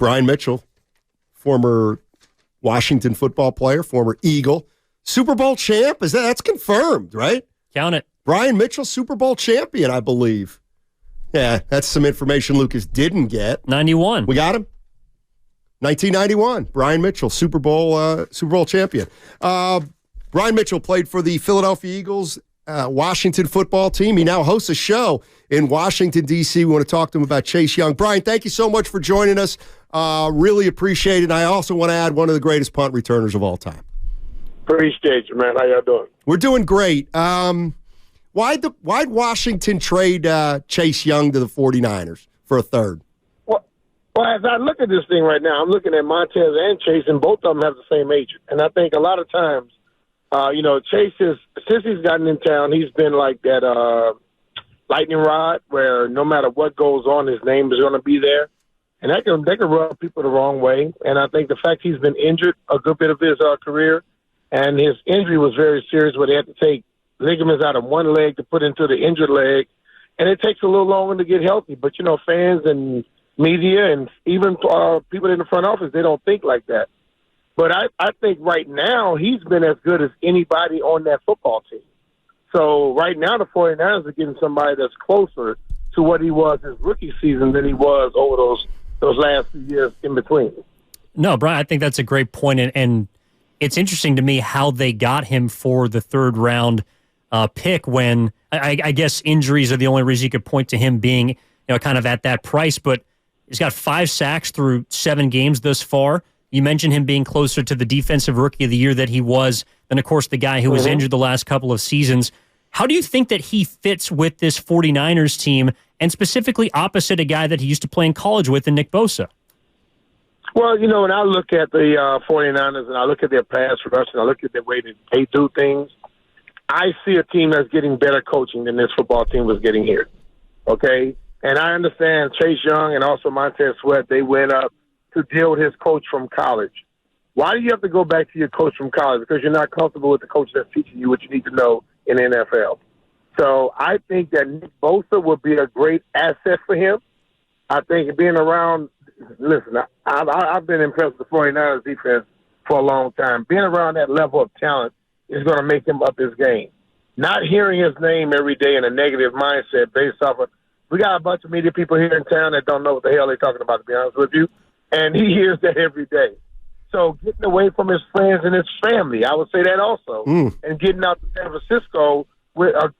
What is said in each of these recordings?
Brian Mitchell, former Washington football player, former Eagle, Super Bowl champ. That's confirmed, right? Count it. Brian Mitchell, Super Bowl champion, I believe. Yeah, that's some information Lucas didn't get. 91. We got him. 1991. Brian Mitchell, Super Bowl champion. Brian Mitchell played for the Philadelphia Eagles, Washington football team. He now hosts a show in Washington, D.C. We want to talk to him about Chase Young. Brian, thank you so much for joining us. Really appreciate it. And I also want to add one of the greatest punt returners of all time. Appreciate you, man. How y'all doing? We're doing great. Why'd Washington trade Chase Young to the 49ers for a third? Well, as I look at this thing right now, I'm looking at Montez and Chase, and both of them have the same agent. And I think a lot of times, Chase since he's gotten in town, he's been like that lightning rod where no matter what goes on, his name is going to be there. And that can rub people the wrong way. And I think the fact he's been injured a good bit of his career, and his injury was very serious where they had to take ligaments out of one leg to put into the injured leg. And it takes a little longer to get healthy. But, fans and media and even people in the front office, they don't think like that. But I think right now he's been as good as anybody on that football team. So right now the 49ers are getting somebody that's closer to what he was his rookie season than he was over those last few years in between. No, Brian, I think that's a great point. And it's interesting to me how they got him for the third round pick when I guess injuries are the only reason you could point to him being kind of at that price. But he's got 5 sacks through 7 games thus far. You mentioned him being closer to the defensive rookie of the year that he was than, of course, the guy who was injured the last couple of seasons. How do you think that he fits with this 49ers team, and specifically opposite a guy that he used to play in college with in Nick Bosa? Well, when I look at the 49ers and I look at their pass rush and I look at the way that they do things, I see a team that's getting better coaching than this football team was getting here. Okay? And I understand Chase Young and also Montez Sweat, they went up to deal with his coach from college. Why do you have to go back to your coach from college? Because you're not comfortable with the coach that's teaching you what you need to know in the NFL. So I think that Nick Bosa would be a great asset for him. I think being around – listen, I've been impressed with the 49ers defense for a long time. Being around that level of talent is going to make him up his game. Not hearing his name every day in a negative mindset based off of – we got a bunch of media people here in town that don't know what the hell they're talking about, to be honest with you. And he hears that every day. So getting away from his friends and his family, I would say that also, and getting out to San Francisco with a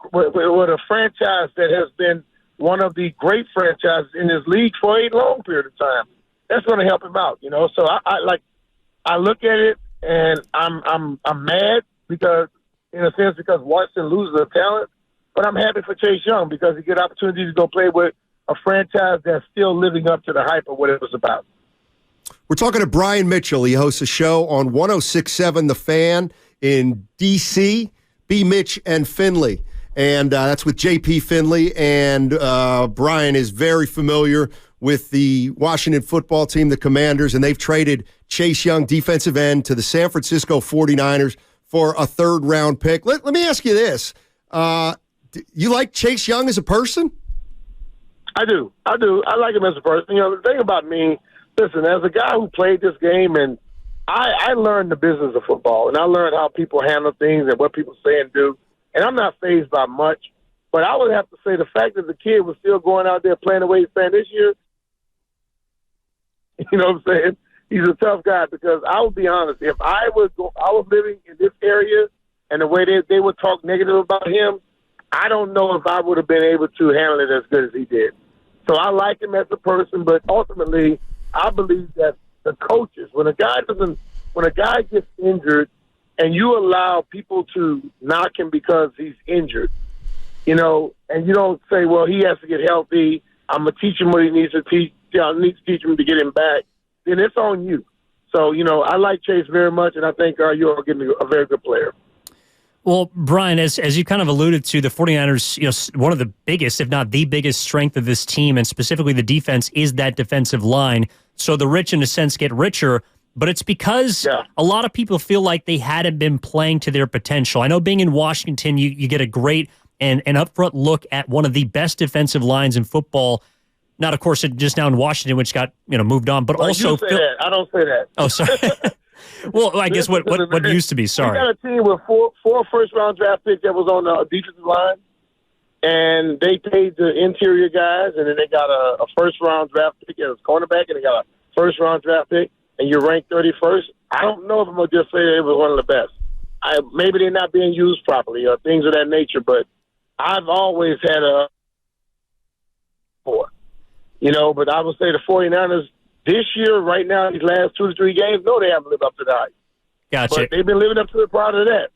franchise that has been one of the great franchises in this league for a long period of time, that's going to help him out. So I look at it and I'm mad because Washington loses their talent, but I'm happy for Chase Young because he get opportunities to go play with a franchise that's still living up to the hype of what it was about. We're talking to Brian Mitchell. He hosts a show on 106.7 The Fan in D.C., B. Mitch and Finley. And that's with J.P. Finley. And Brian is very familiar with the Washington football team, the Commanders, and they've traded Chase Young, defensive end, to the San Francisco 49ers for a third-round pick. Let me ask you this. You like Chase Young as a person? I do. I like him as a person. The thing about me, listen, as a guy who played this game, and I learned the business of football, and I learned how people handle things and what people say and do, and I'm not fazed by much. But I would have to say the fact that the kid was still going out there playing the way he's playing this year, you know what I'm saying? He's a tough guy because I will be honest, if I was living in this area and the way they would talk negative about him, I don't know if I would have been able to handle it as good as he did. So I like him as a person, but ultimately I believe that the coaches, when a guy gets injured and you allow people to knock him because he's injured, and you don't say, well, he has to get healthy, I'm going to teach him what he needs to teach, I need to teach him to get him back, then it's on you. So, I like Chase very much, and I think you're getting a very good player. Well, Brian, as you kind of alluded to, the 49ers, one of the biggest, if not the biggest strength of this team, and specifically the defense, is that defensive line. So the rich, in a sense, get richer, but it's because a lot of people feel like they hadn't been playing to their potential. I know being in Washington, you get a great and upfront look at one of the best defensive lines in football. Not, of course, just now in Washington, which got moved on, but well, also you say that. I don't say that. Oh, sorry. Well, I guess what used to be. Sorry, we got a team with four first-round draft picks that was on the defensive line, and they paid the interior guys, and then they got a first-round draft pick as cornerback, and they got a first-round draft pick, and you're ranked 31st. I don't know if I'm gonna just say that it was one of the best. Maybe they're not being used properly or things of that nature, but I've always had a but I would say the 49ers this year, right now, these last 2 to 3 games, no, they haven't lived up to the hype. Gotcha. But they've been living up to the part of that.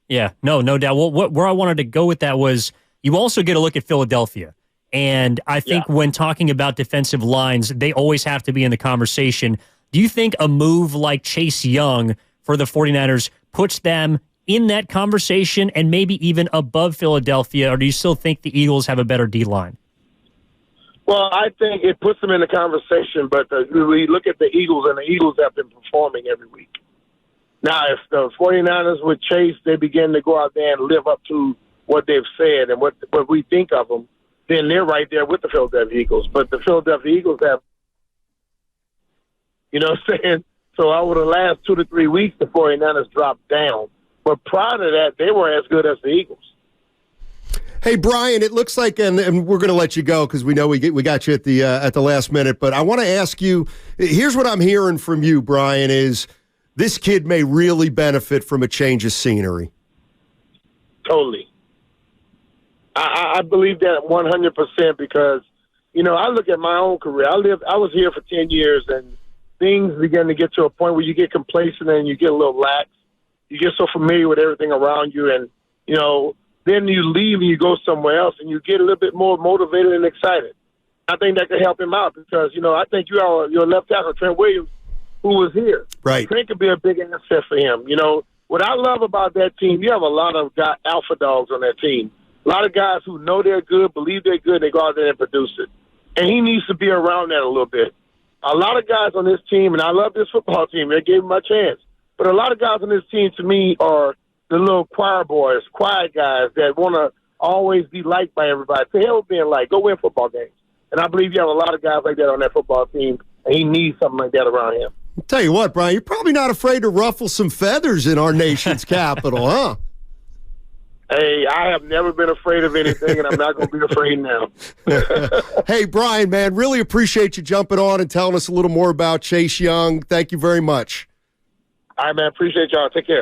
Yeah, no doubt. Well, where I wanted to go with that was you also get a look at Philadelphia. And I think when talking about defensive lines, they always have to be in the conversation. Do you think a move like Chase Young for the 49ers puts them in that conversation and maybe even above Philadelphia, or do you still think the Eagles have a better D-line? Well, I think it puts them in the conversation, but we look at the Eagles, and the Eagles have been performing every week. Now, if the 49ers with Chase, they begin to go out there and live up to what they've said and what we think of them, then they're right there with the Philadelphia Eagles. But the Philadelphia Eagles have, you know what I'm saying? So over the last 2 to 3 weeks, the 49ers dropped down. But prior to that, they were as good as the Eagles. Hey, Brian, it looks like, and we're going to let you go because we know we got you at the last minute, but I want to ask you, here's what I'm hearing from you, Brian, is this kid may really benefit from a change of scenery. Totally. I believe that 100% because, I look at my own career. I was here for 10 years, and things begin to get to a point where you get complacent and you get a little lax. You get so familiar with everything around you, and, then you leave and you go somewhere else and you get a little bit more motivated and excited. I think that could help him out because, I think your left tackle, Trent Williams, who was here. Right. Trent could be a big asset for him. What I love about that team, you have a lot of alpha dogs on that team. A lot of guys who know they're good, believe they're good, they go out there and produce it. And he needs to be around that a little bit. A lot of guys on this team, and I love this football team, they gave him a chance. But a lot of guys on this team, to me, are the little choir boys, quiet guys that want to always be liked by everybody. To hell with being liked. Go win football games. And I believe you have a lot of guys like that on that football team, and he needs something like that around him. I'll tell you what, Brian, you're probably not afraid to ruffle some feathers in our nation's capital, huh? Hey, I have never been afraid of anything, and I'm not going to be afraid now. Hey, Brian, man, really appreciate you jumping on and telling us a little more about Chase Young. Thank you very much. All right, man. Appreciate y'all. Take care.